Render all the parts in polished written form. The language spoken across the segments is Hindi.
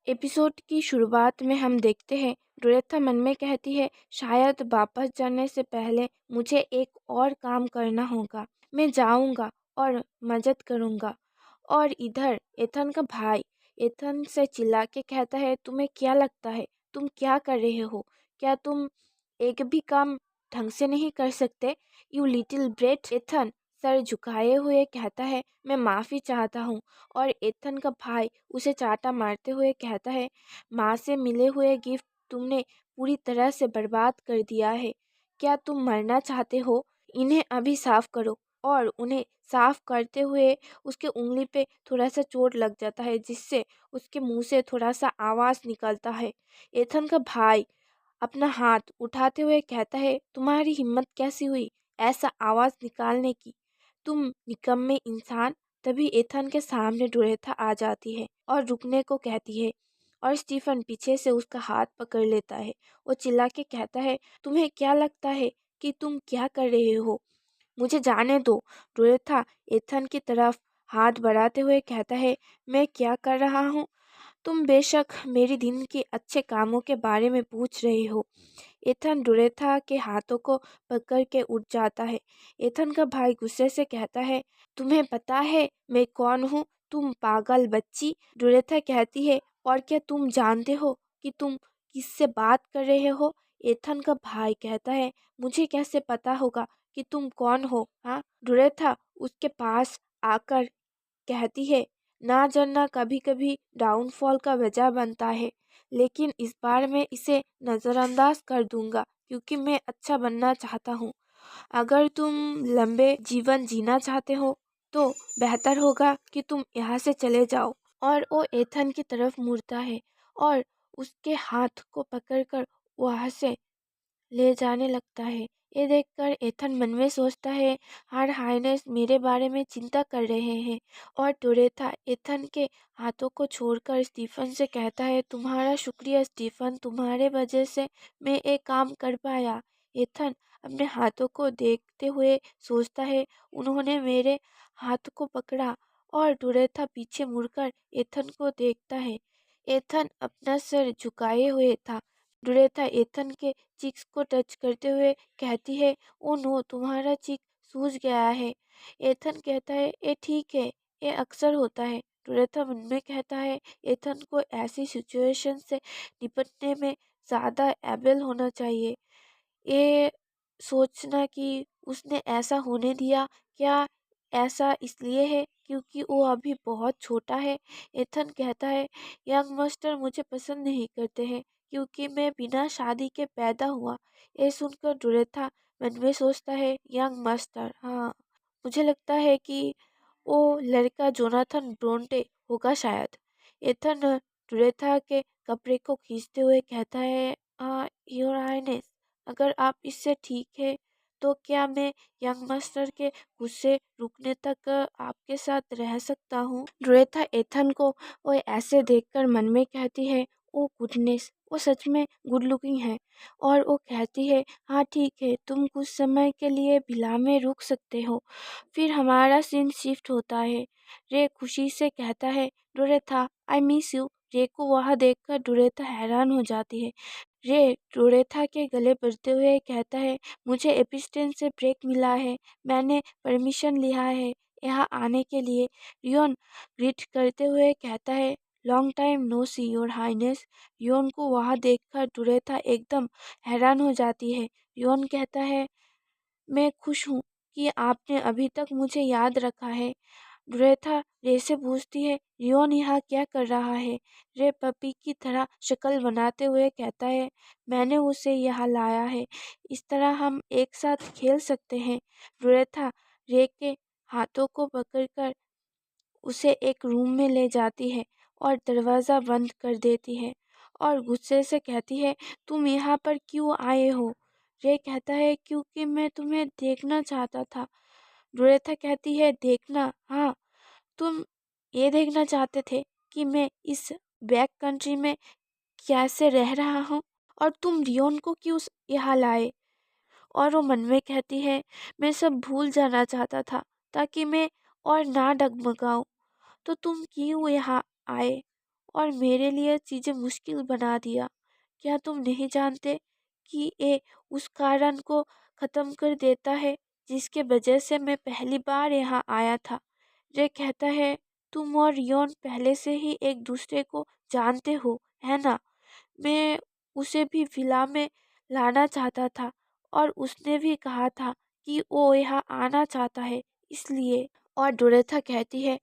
एपिसोड की शुरुआत में हम देखते हैं डोरेथा मन में कहती है, शायद वापस जाने से पहले मुझे एक और काम करना होगा। मैं जाऊंगा और मदद करूंगा। और इधर एथन का भाई एथन से चिल्ला के कहता है, तुम्हें क्या लगता है तुम क्या कर रहे हो? क्या तुम एक भी काम ढंग से नहीं कर सकते? You little brat. एथन सर झुकाए हुए कहता है, मैं माफ़ी चाहता हूँ। और एथन का भाई उसे चाटा मारते हुए कहता है, माँ से मिले हुए गिफ्ट तुमने पूरी तरह से बर्बाद कर दिया है। क्या तुम मरना चाहते हो? इन्हें अभी साफ करो। और उन्हें साफ करते हुए उसके उंगली पे थोड़ा सा चोट लग जाता है, जिससे उसके मुंह से थोड़ा सा आवाज़ निकलता है। एथन का भाई अपना हाथ उठाते हुए कहता है, तुम्हारी हिम्मत कैसी हुई ऐसा आवाज़ निकालने की? तुम निकम्मे इंसान। तभी एथन के सामने डोरेथा आ जाती है और रुकने को कहती है। और स्टीफन पीछे से उसका हाथ पकड़ लेता है। वो चिल्ला के कहता है, तुम्हें क्या लगता है कि तुम क्या कर रहे हो? मुझे जाने दो। डोरेथा एथन की तरफ हाथ बढ़ाते हुए कहता है, मैं क्या कर रहा हूँ? तुम बेशक मेरी दिन के अच्छे कामों के बारे में पूछ रहे हो। एथन डोरेथा के हाथों को पकड़ के उठ जाता है। एथन का भाई गुस्से से कहता है, तुम्हें पता है मैं कौन हूँ? तुम पागल बच्ची। डोरेथा कहती है, और क्या तुम जानते हो कि तुम किससे बात कर रहे हो? एथन का भाई कहता है, मुझे कैसे पता होगा कि तुम कौन हो? हाँ। डोरेथा उसके पास आकर कहती है, ना जानना कभी कभी डाउनफॉल का वजह बनता है, लेकिन इस बार मैं इसे नज़रअंदाज कर दूंगा क्योंकि मैं अच्छा बनना चाहता हूँ। अगर तुम लंबे जीवन जीना चाहते हो तो बेहतर होगा कि तुम यहाँ से चले जाओ। और वो एथन की तरफ मुड़ता है और उसके हाथ को पकड़कर वहाँ से ले जाने लगता है। ये देखकर एथन मन में सोचता है, हर हाइनेस मेरे बारे में चिंता कर रहे हैं। और डोरेथा एथन के हाथों को छोड़कर स्टीफन से कहता है, तुम्हारा शुक्रिया स्टीफन, तुम्हारे वजह से मैं एक काम कर पाया। एथन अपने हाथों को देखते हुए सोचता है, उन्होंने मेरे हाथ को पकड़ा। और डोरेथा पीछे मुड़कर एथन को देखता है। एथन अपना सिर झुकाए हुए था। डोरेथा एथन के चिक्स को टच करते हुए कहती है, ओ नो, तुम्हारा चिक सूज गया है। एथन कहता है, ये ठीक है, ये अक्सर होता है। डोरेथा मन में कहता है, एथन को ऐसी सिचुएशन से निपटने में ज़्यादा एबल होना चाहिए। ये सोचना कि उसने ऐसा होने दिया, क्या ऐसा इसलिए है क्योंकि वो अभी बहुत छोटा है? एथन कहता है, यंग मास्टर मुझे पसंद नहीं करते हैं क्योंकि मैं बिना शादी के पैदा हुआ। ये सुनकर डोरेथा मन में सोचता है, यंग मास्टर, हाँ, मुझे लगता है कि वो लड़का जोनाथन ब्रोंटे होगा शायद। एथन डोरेथा के कपड़े को खींचते हुए कहता है, योर हाइनेस, अगर आप इससे ठीक है तो क्या मैं यंग मास्टर के गुस्से रुकने तक आपके साथ रह सकता हूँ? डोरेथा एथन को वो ऐसे देखकर मन में कहती है, ओ गुडनेस, वो सच में गुड लुकिंग है। और वो कहती है, हाँ ठीक है, तुम कुछ समय के लिए विला में रुक सकते हो। फिर हमारा सीन शिफ्ट होता है। रे खुशी से कहता है, डोरेथा आई मिस यू। रे को वहाँ देखकर डोरेथा हैरान हो जाती है। रे डोरेथा के गले बढ़ते हुए कहता है, मुझे एपिस्टेन से ब्रेक मिला है। मैंने परमिशन लिया है यहाँ आने के लिए। रियोन ग्रीट करते हुए कहता है, long time no see your highness. Rion को वहाँ देखकर डोरेथा एकदम हैरान हो जाती है। रियोन कहता है, मैं खुश हूँ कि आपने अभी तक मुझे याद रखा है। डोरेथा रे से पूछती है, रियोन यहाँ क्या कर रहा है? रे पपी की तरह शक्ल बनाते हुए कहता है, मैंने उसे यहाँ लाया है, इस तरह हम एक साथ खेल सकते हैं। डोरेथा रे के हाथों को पकड़कर उसे एक रूम में ले जाती है और दरवाज़ा बंद कर देती है। और गुस्से से कहती है, तुम यहाँ पर क्यों आए हो? रे कहता है, क्योंकि मैं तुम्हें देखना चाहता था। डोरेथा कहती है, देखना? हाँ, तुम ये देखना चाहते थे कि मैं इस बैक कंट्री में कैसे रह रहा हूँ? और तुम रियोन को क्यों यहाँ लाए? और वो मन में कहती है, मैं सब भूल जाना चाहता था ताकि मैं और ना डगमगाऊं। तो तुम क्यों यहाँ आए? और मेरे लिए चीज़ें मुश्किल बना दिया। क्या तुम नहीं जानते कि ये उस कारण को ख़त्म कर देता है जिसके वजह से मैं पहली बार यहाँ आया था? रे कहता है, तुम और रियोन पहले से ही एक दूसरे को जानते हो, है ना? मैं उसे भी विला में लाना चाहता था और उसने भी कहा था कि वो यहाँ आना चाहता है, इसलिए। और डोरेथा कहती है,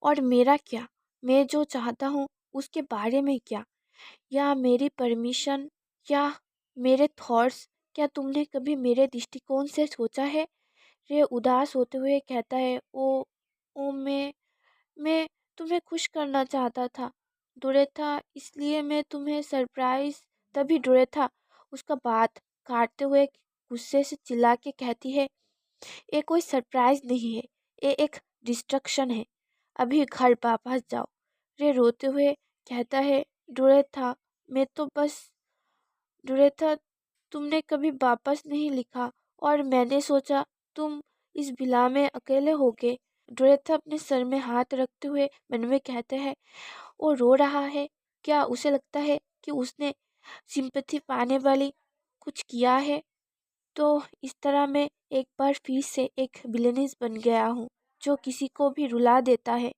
और मेरा क्या? मैं जो चाहता हूँ उसके बारे में क्या? या मेरी परमिशन, या मेरे थॉट्स, क्या तुमने कभी मेरे दृष्टिकोण से सोचा है? रे उदास होते हुए कहता है, ओ मैं तुम्हें खुश करना चाहता था डोरेथा, इसलिए मैं तुम्हें सरप्राइज। तभी डोरेथा उसका बात काटते हुए गुस्से से चिल्ला के कहती है, ये कोई सरप्राइज नहीं है, ये एक डिस्ट्रक्शन है। अभी घर वापस जाओ। रे रोते हुए कहता है, डोरेथा मैं तो बस डोरेथा तुमने कभी वापस नहीं लिखा और मैंने सोचा तुम इस विला में अकेले होगे। डोरेथा अपने सर में हाथ रखते हुए मन में कहते हैं, वो रो रहा है। क्या उसे लगता है कि उसने सिंपैथी पाने वाली कुछ किया है? तो इस तरह मैं एक बार फिर से एक विलेनिस बन गया हूँ जो किसी को भी रुला देता है।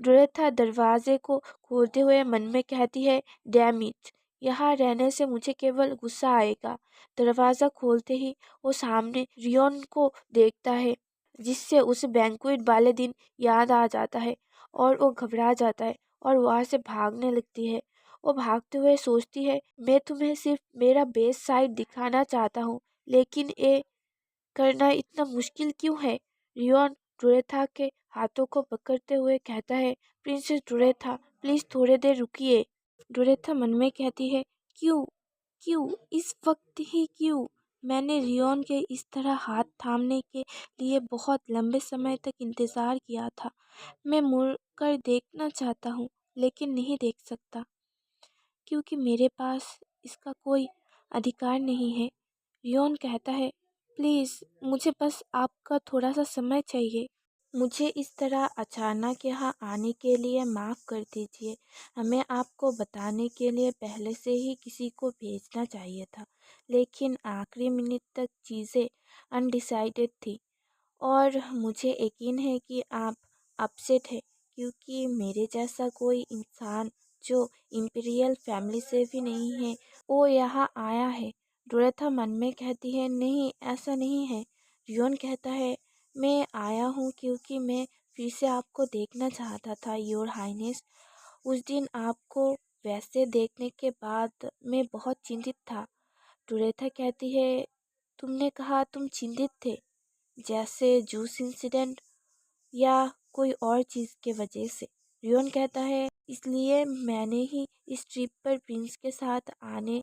डोरेथा दरवाजे को खोलते हुए मन में कहती है, डैम इट, यहाँ रहने से मुझे केवल गुस्सा आएगा। दरवाज़ा खोलते ही वो सामने रियोन को देखता है, जिससे उसे बैंक्वेट वाले दिन याद आ जाता है और वो घबरा जाता है और वहाँ से भागने लगती है। वो भागते हुए सोचती है, मैं तुम्हें सिर्फ मेरा बेस्ट साइड दिखाना चाहता हूँ, लेकिन ये करना इतना मुश्किल क्यों है? रियोन डोरेथा के हाथों को पकड़ते हुए कहता है, प्रिंसेस डोरेथा प्लीज थोड़ी देर रुकिए। डोरेथा मन में कहती है, क्यों? क्यों इस वक्त ही क्यों? मैंने रियोन के इस तरह हाथ थामने के लिए बहुत लंबे समय तक इंतज़ार किया था। मैं मुड़कर देखना चाहता हूँ लेकिन नहीं देख सकता क्योंकि मेरे पास इसका कोई अधिकार नहीं है। रियोन कहता है, प्लीज़ मुझे बस आपका थोड़ा सा समय चाहिए। मुझे इस तरह अचानक यहाँ आने के लिए माफ़ कर दीजिए। हमें आपको बताने के लिए पहले से ही किसी को भेजना चाहिए था, लेकिन आखिरी मिनट तक चीज़ें अनडिसाइडेड थी और मुझे यकीन है कि आप अपसेट है क्योंकि मेरे जैसा कोई इंसान जो इम्पीरियल फैमिली से भी नहीं है वो यहाँ आया है। डोरेथा मन में कहती है, नहीं ऐसा नहीं है। रियोन कहता है, मैं आया हूँ क्योंकि मैं फिर से आपको देखना चाहता था योर हाइनेस। उस दिन आपको वैसे देखने के बाद मैं बहुत चिंतित था। डोरेथा कहती है, तुमने कहा तुम चिंतित थे, जैसे जूस इंसिडेंट या कोई और चीज़ के वजह से। रियोन कहता है, इसलिए मैंने ही इस ट्रिप पर प्रिंस के साथ आने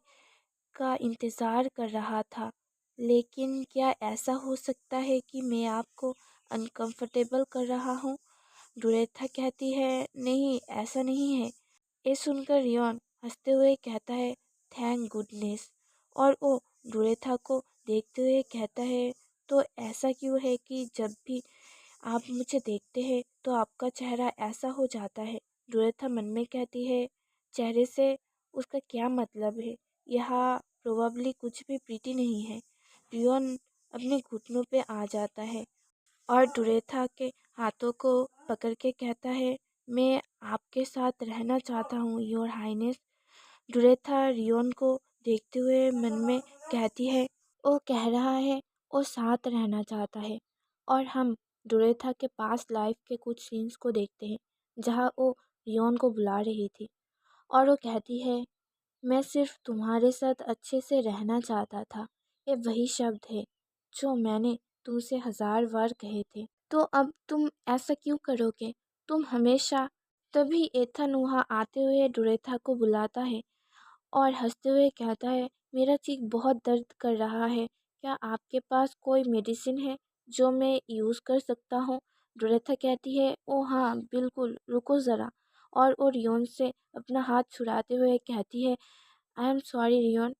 का इंतज़ार कर रहा था। लेकिन क्या ऐसा हो सकता है कि मैं आपको अनकंफर्टेबल कर रहा हूँ? डोरेथा कहती है, नहीं ऐसा नहीं है। ये सुनकर रियोन हंसते हुए कहता है, थैंक गुडनेस। और वो डोरेथा को देखते हुए कहता है, तो ऐसा क्यों है कि जब भी आप मुझे देखते हैं तो आपका चेहरा ऐसा हो जाता है? डोरेथा मन में कहती है, चेहरे से उसका क्या मतलब है? यहाँ प्रोबेबली कुछ भी प्रीति नहीं है। रियोन अपने घुटनों पे आ जाता है और डोरेथा के हाथों को पकड़ के कहता है, मैं आपके साथ रहना चाहता हूँ योर हाइनेस। डोरेथा रियोन को देखते हुए मन में कहती है, वो कह रहा है वो साथ रहना चाहता है। और हम डोरेथा के पास लाइफ के कुछ सीन्स को देखते हैं जहाँ वो रियोन को बुला रही थी और वो कहती है, मैं सिर्फ तुम्हारे साथ अच्छे से रहना चाहता था। ये वही शब्द है जो मैंने तुमसे 1000 बार कहे थे। तो अब तुम ऐसा क्यों करोगे? तुम हमेशा। तभी एथन वहाँ आते हुए डोरेथा को बुलाता है और हंसते हुए कहता है, मेरा चीख बहुत दर्द कर रहा है। क्या आपके पास कोई मेडिसिन है जो मैं यूज़ कर सकता हूँ? डोरेथा कहती है, ओ हाँ बिल्कुल, रुको ज़रा। और वो रियोन से अपना हाथ छुड़ाते हुए कहती है, आई एम सॉरी रियोन,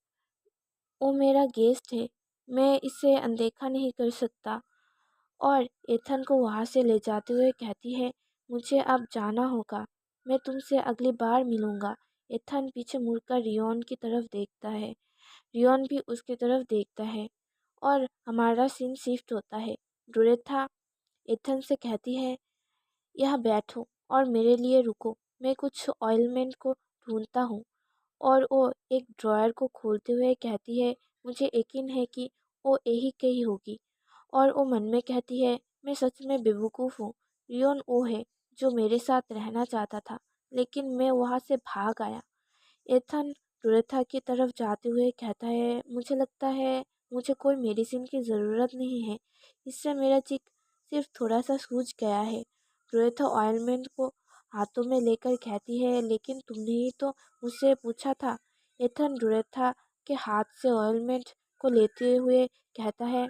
वो मेरा गेस्ट है, मैं इसे अनदेखा नहीं कर सकता। और एथन को वहाँ से ले जाते हुए कहती है, मुझे अब जाना होगा, मैं तुमसे अगली बार मिलूंगा। एथन पीछे मुड़कर रियोन की तरफ देखता है। रियोन भी उसकी तरफ देखता है और हमारा सीन शिफ्ट होता है। डोरेथा एथन से कहती है, यहाँ बैठो और मेरे लिए रुको, मैं कुछ ऑयलमेंट को ढूंढता हूँ। और वो एक ड्रॉयर को खोलते हुए कहती है, मुझे यकीन है कि वो यही कही होगी। और वो मन में कहती है, मैं सच में बेवकूफ़ हूँ। रियोन वो है जो मेरे साथ रहना चाहता था, लेकिन मैं वहाँ से भाग आया। एथन डोरेथा की तरफ जाते हुए कहता है, मुझे लगता है मुझे कोई मेडिसिन की ज़रूरत नहीं है, इससे मेरा चिक सिर्फ थोड़ा सा सूज गया है। डोरेथा ऑयलमेंट को हाथों में लेकर कहती है, लेकिन तुमने ही तो मुझसे पूछा था। एथन डोरेथा के हाथ से ऑयलमेंट को लेते हुए कहता है,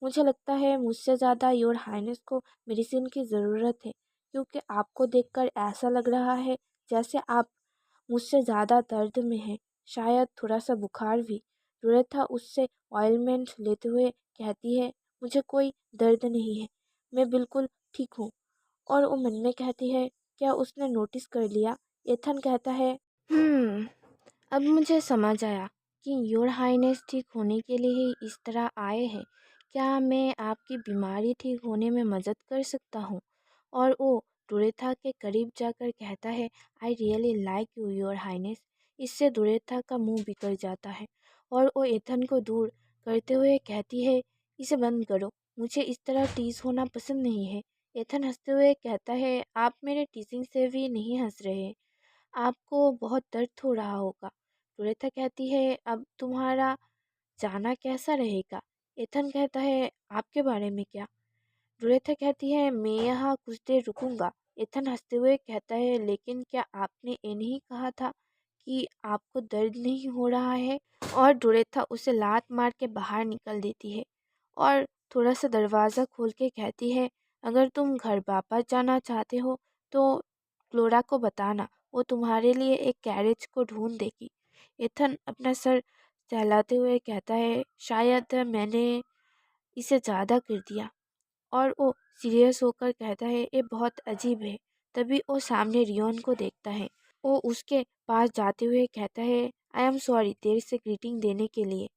मुझे लगता है मुझसे ज़्यादा योर हाइनेस को मेडिसिन की ज़रूरत है, क्योंकि आपको देखकर ऐसा लग रहा है जैसे आप मुझसे ज़्यादा दर्द में है, शायद थोड़ा सा बुखार भी। डोरेथा उससे ऑयलमेंट लेते हुए कहती है, मुझे कोई दर्द नहीं है, मैं बिल्कुल ठीक हूँ। और वो मन में कहती है, क्या उसने नोटिस कर लिया? एथन कहता है, अब मुझे समझ आया कि योर हाइनेस ठीक होने के लिए ही इस तरह आए हैं। क्या मैं आपकी बीमारी ठीक होने में मदद कर सकता हूँ? और वो डोरेथा के करीब जाकर कहता है, I really like you your highness. इससे डोरेथा का मुंह बिगड़ जाता है और वो एथन को दूर करते हुए कहती है, इसे बंद करो, मुझे इस तरह टीज होना पसंद नहीं है। एथन हंसते हुए कहता है, आप मेरे टीजिंग से भी नहीं हंस रहे, आपको बहुत दर्द हो रहा होगा। सुरेखा कहती है, अब तुम्हारा जाना कैसा रहेगा? एथन कहता है, आपके बारे में क्या? सुरेखा कहती है, मैं यहाँ कुछ देर रुकूंगा। एथन हंसते हुए कहता है, लेकिन क्या आपने ये नहीं कहा था कि आपको दर्द नहीं हो रहा है? और डोरेथा उसे लात मार के बाहर निकल देती है और थोड़ा सा दरवाज़ा खोल के कहती है, अगर तुम घर वापस जाना चाहते हो तो फ्लोरा को बताना, वो तुम्हारे लिए एक कैरेज को ढूंढ देगी। एथन अपना सर सहलाते हुए कहता है, शायद मैंने इसे ज़्यादा कर दिया। और वो सीरियस होकर कहता है, ये बहुत अजीब है। तभी वो सामने रियोन को देखता है। वो उसके पास जाते हुए कहता है, आई एम सॉरी देर से ग्रीटिंग देने के लिए।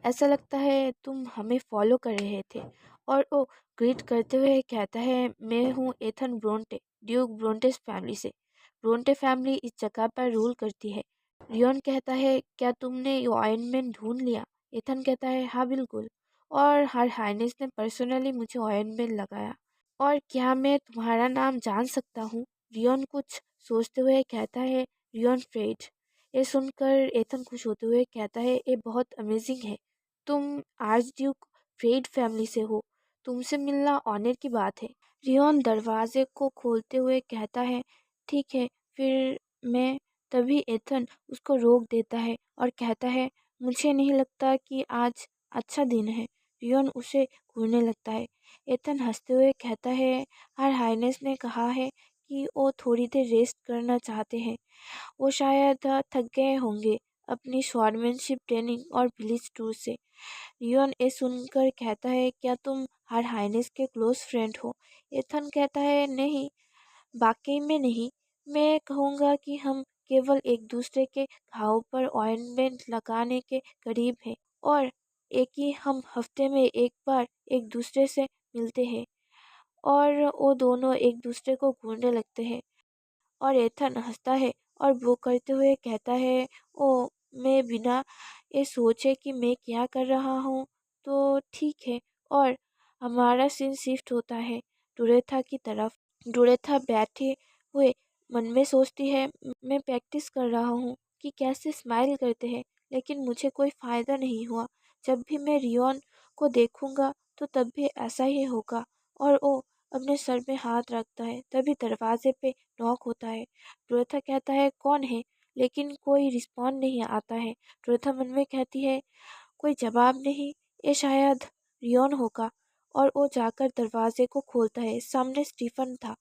ऐसा लगता है तुम हमें फॉलो कर रहे थे। और वो ग्रीट करते हुए कहता है, मैं हूँ एथन ब्रोंटे, ड्यूक ब्रोंटेस फैमिली से। ब्रोंटे फैमिली इस जगह पर रूल करती है। रियोन कहता है, क्या तुमने ये ऑइंटमेंट ढूंढ लिया? एथन कहता है, हाँ बिल्कुल, और हर हाइनेस ने पर्सनली मुझे ऑइंटमेंट लगाया। और क्या मैं तुम्हारा नाम जान सकता हूँ? रियोन कुछ सोचते हुए कहता है, रियोन फ्रेड। ये सुनकर एथन खुश होते हुए कहता है, ये बहुत अमेजिंग है, तुम आर्च ड्यूक फ्रेड फैमिली से हो, तुमसे मिलना ऑनर की बात है। रियोन दरवाजे को खोलते हुए कहता है, ठीक है फिर मैं। तभी एथन उसको रोक देता है और कहता है, मुझे नहीं लगता कि आज अच्छा दिन है। रियोन उसे घूरने लगता है। एथन हंसते हुए कहता है, हर हाइनेस ने कहा है कि वो थोड़ी देर रेस्ट करना चाहते हैं, वो शायद थक गए होंगे अपनी स्वॉर्डमैनशिप ट्रेनिंग और विलेज टूर से। रियोन ये सुनकर कहता है, क्या तुम हर हाइनेस के क्लोज फ्रेंड हो? एथन कहता है, नहीं, वाकई में नहीं। मैं कहूँगा कि हम केवल एक दूसरे के घाव पर ऑइंटमेंट लगाने के करीब हैं, और एक ही हम हफ्ते में एक बार एक दूसरे से मिलते हैं। और वो दोनों एक दूसरे को घूरने लगते हैं और एथन हंसता है और वो करते हुए कहता है, ओ, मैं बिना ये सोचे कि मैं क्या कर रहा हूँ तो ठीक है। और हमारा सीन शिफ्ट होता है डोरेथा की तरफ। डोरेथा बैठे हुए मन में सोचती है, मैं प्रैक्टिस कर रहा हूँ कि कैसे स्माइल करते हैं, लेकिन मुझे कोई फ़ायदा नहीं हुआ। जब भी मैं रियोन को देखूंगा तो तब भी ऐसा ही होगा। और वो अपने सर में हाथ रखता है। तभी दरवाजे पे नॉक होता है। रोएथा कहता है, कौन है? लेकिन कोई रिस्पॉन्ड नहीं आता है। रोएथा मन में कहती है, कोई जवाब नहीं, ये शायद रियोन होगा। और वो जाकर दरवाजे को खोलता है। सामने स्टीफन था।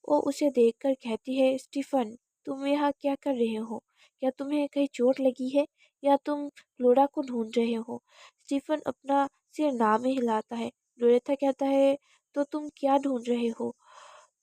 वो उसे देखकर कहती है, स्टीफन, तुम यहाँ क्या कर रहे हो? क्या तुम्हें कहीं चोट लगी है या तुम फ्लोरा को ढूंढ रहे हो? स्टीफन अपना सिर ना में हिलाता है। लोरेथा कहता है, तो तुम क्या ढूंढ रहे हो?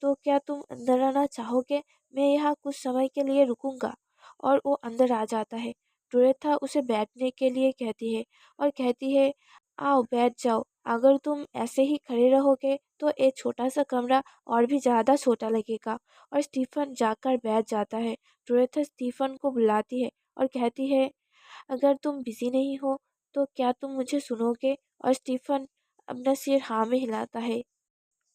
तो क्या तुम अंदर आना चाहोगे? मैं यहाँ कुछ समय के लिए रुकूंगा। और वो अंदर आ जाता है। डोरेथा उसे बैठने के लिए कहती है और कहती है, आओ बैठ जाओ। अगर तुम ऐसे ही खड़े रहोगे तो एक छोटा सा कमरा और भी ज़्यादा छोटा लगेगा। और स्टीफन जाकर बैठ जाता है। डोरेथा स्टीफन को बुलाती है और कहती है, अगर तुम बिजी नहीं हो तो क्या तुम मुझे सुनोगे? और स्टीफन अपना सिर हाँ में हिलाता है।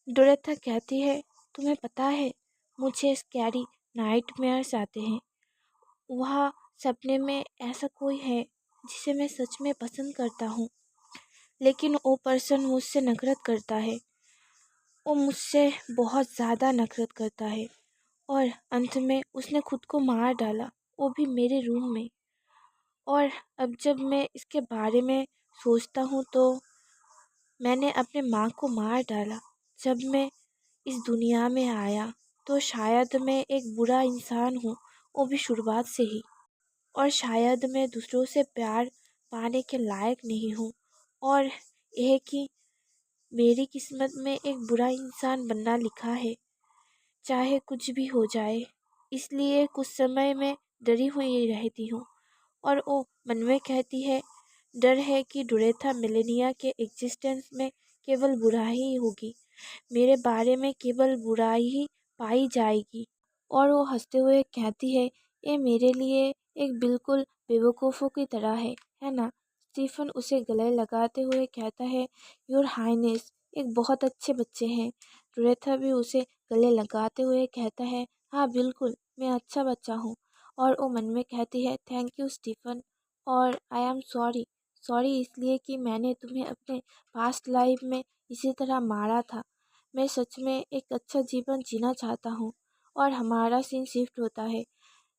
डोरेथा कहती है, तुम्हें पता है मुझे स्कैरी नाइटमेयर्स आते हैं। वह सपने में ऐसा कोई है जिसे मैं सच में पसंद करता हूँ, लेकिन वो पर्सन मुझसे नफरत करता है। वो मुझसे बहुत ज़्यादा नफरत करता है और अंत में उसने खुद को मार डाला, वो भी मेरे रूम में। और अब जब मैं इसके बारे में सोचता हूँ तो मैंने अपने माँ को मार डाला जब मैं इस दुनिया में आया। तो शायद मैं एक बुरा इंसान हूँ, वो भी शुरुआत से ही। और शायद मैं दूसरों से प्यार पाने के लायक नहीं हूँ। और यह कि मेरी किस्मत में एक बुरा इंसान बनना लिखा है, चाहे कुछ भी हो जाए। इसलिए कुछ समय मैं डरी हुई रहती हूँ। और वो मन में कहती है, डर है कि डोरेथा मिलेनिया के एग्जिस्टेंस में केवल बुराई ही होगी, मेरे बारे में केवल बुराई ही पाई जाएगी। और वो हंसते हुए कहती है, ये मेरे लिए एक बिल्कुल बेवकूफ़ों की तरह है ना? स्टीफन उसे गले लगाते हुए कहता है, योर हाइनेस एक बहुत अच्छे बच्चे हैं। डोरेथा भी उसे गले लगाते हुए कहता है, हाँ बिल्कुल, मैं अच्छा बच्चा हूँ। और वो मन में कहती है, थैंक यू स्टीफन। और आई एम सॉरी, सॉरी इसलिए कि मैंने तुम्हें अपने पास्ट लाइफ में इसी तरह मारा था। मैं सच में एक अच्छा जीवन जीना चाहता हूँ। और हमारा सीन शिफ्ट होता है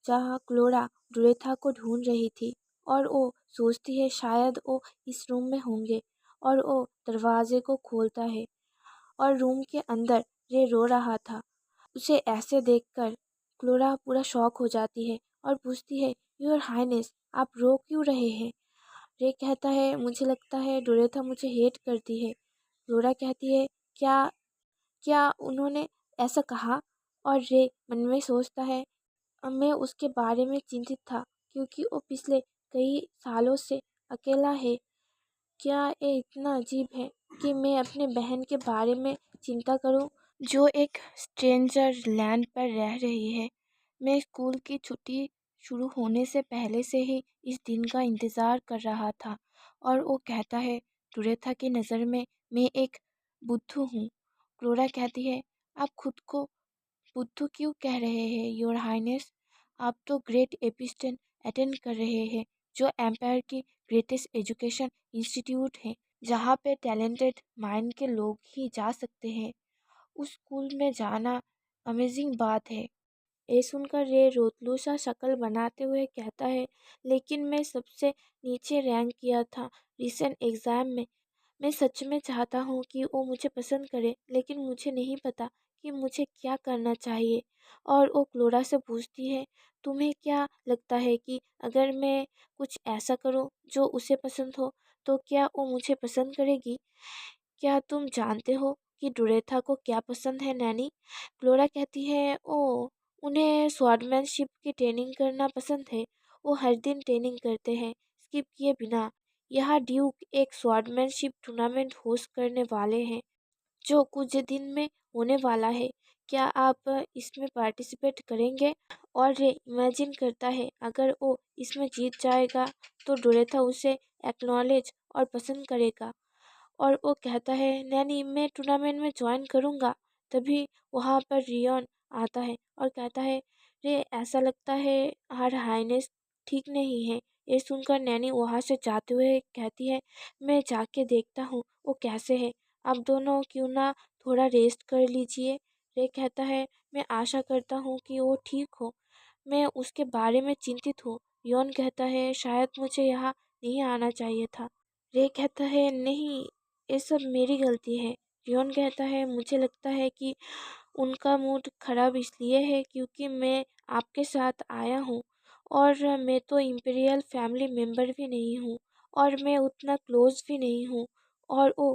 जहाँ क्लोरा डोरेथा को ढूंढ रही थी और वो सोचती है शायद वो इस रूम में होंगे। और वो दरवाजे को खोलता है और रूम के अंदर रे रो रहा था। उसे ऐसे देखकर क्लोरा पूरा शॉक हो जाती है और पूछती है, योर हाइनेस आप रो क्यों रहे हैं? रे कहता है, मुझे लगता है डोरेथा मुझे हेट करती है। क्लोरा कहती है, क्या क्या उन्होंने ऐसा कहा? और रे मन में सोचता है, अब मैं उसके बारे में चिंतित था क्योंकि वो पिछले कई सालों से अकेला है। क्या ये इतना अजीब है कि मैं अपने बहन के बारे में चिंता करूं, जो एक स्ट्रेंजर लैंड पर रह रही है। मैं स्कूल की छुट्टी शुरू होने से पहले से ही इस दिन का इंतज़ार कर रहा था। और वो कहता है, डोरेथा की नज़र में मैं एक बुद्धू हूँ। क्लोरा कहती है, आप खुद को बुद्धू क्यों कह रहे हैं योर हाइनेस? आप तो ग्रेट एपिस्टन अटेंड कर रहे हैं, जो एम्पायर की ग्रेटेस्ट एजुकेशन इंस्टीट्यूट है, जहाँ पे टैलेंटेड माइंड के लोग ही जा सकते हैं। उस स्कूल में जाना अमेजिंग बात है। ये सुनकर रे रोतलू सा शक्ल बनाते हुए कहता है, लेकिन मैं सबसे नीचे रैंक किया था रिसेंट एग्ज़ाम में। मैं सच में चाहता हूँ कि वो मुझे पसंद करे, लेकिन मुझे नहीं पता कि मुझे क्या करना चाहिए। और वो क्लोरा से पूछती है, तुम्हें क्या लगता है कि अगर मैं कुछ ऐसा करूँ जो उसे पसंद हो तो क्या वो मुझे पसंद करेगी? क्या तुम जानते हो कि डोरेथा को क्या पसंद है नैनी? क्लोरा कहती है, ओ उन्हें स्वॉर्डमैनशिप की ट्रेनिंग करना पसंद है। वो हर दिन ट्रेनिंग करते हैं स्किप किए बिना। यहाँ ड्यूक एक स्वॉर्डमैनशिप टूर्नामेंट होस्ट करने वाले हैं जो कुछ दिन में होने वाला है। क्या आप इसमें पार्टिसिपेट करेंगे? और रे इमेजिन करता है अगर वो इसमें जीत जाएगा तो डोरेथा उसे एक्नॉलेज और पसंद करेगा। और वो कहता है, नैनी मैं टूर्नामेंट में ज्वाइन करूँगा। तभी वहाँ पर रियन आता है और कहता है, रे ऐसा लगता है हर हाइनेस ठीक नहीं है। ये सुनकर नैनी वहाँ से जाते हुए कहती है, मैं जाके देखता हूँ वो कैसे है। आप दोनों क्यों ना थोड़ा रेस्ट कर लीजिए। रे कहता है, मैं आशा करता हूँ कि वो ठीक हो, मैं उसके बारे में चिंतित हूँ। रियन कहता है, शायद मुझे यहाँ नहीं आना चाहिए था। रे कहता है, नहीं ये सब मेरी गलती है। रियन कहता है, मुझे लगता है कि उनका मूड खराब इसलिए है क्योंकि मैं आपके साथ आया हूँ। और मैं तो इम्पीरियल फैमिली मेम्बर भी नहीं हूँ और मैं उतना क्लोज भी नहीं हूँ। और वो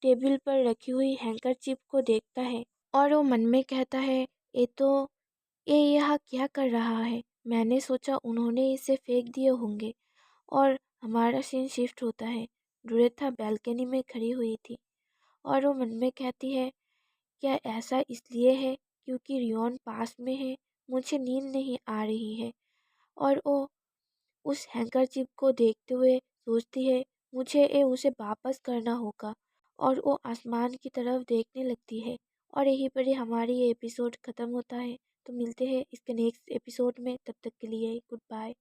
टेबल पर रखी हुई हैंकरचीफ को देखता है और वो मन में कहता है, ये यहाँ क्या कर रहा है? मैंने सोचा उन्होंने इसे फेंक दिए होंगे। और हमारा सीन शिफ्ट होता है। रूरेथा बालकनी में खड़ी हुई थी और वो मन में कहती है, क्या ऐसा इसलिए है क्योंकि रियोन पास में है? मुझे नींद नहीं आ रही है। और वो उस हैंकरचिप को देखते हुए सोचती है, मुझे उसे वापस करना होगा। और वो आसमान की तरफ देखने लगती है। और यहीं पर ही हमारी ये एपिसोड ख़त्म होता है। तो मिलते हैं इसके नेक्स्ट एपिसोड में, तब तक के लिए गुड बाय।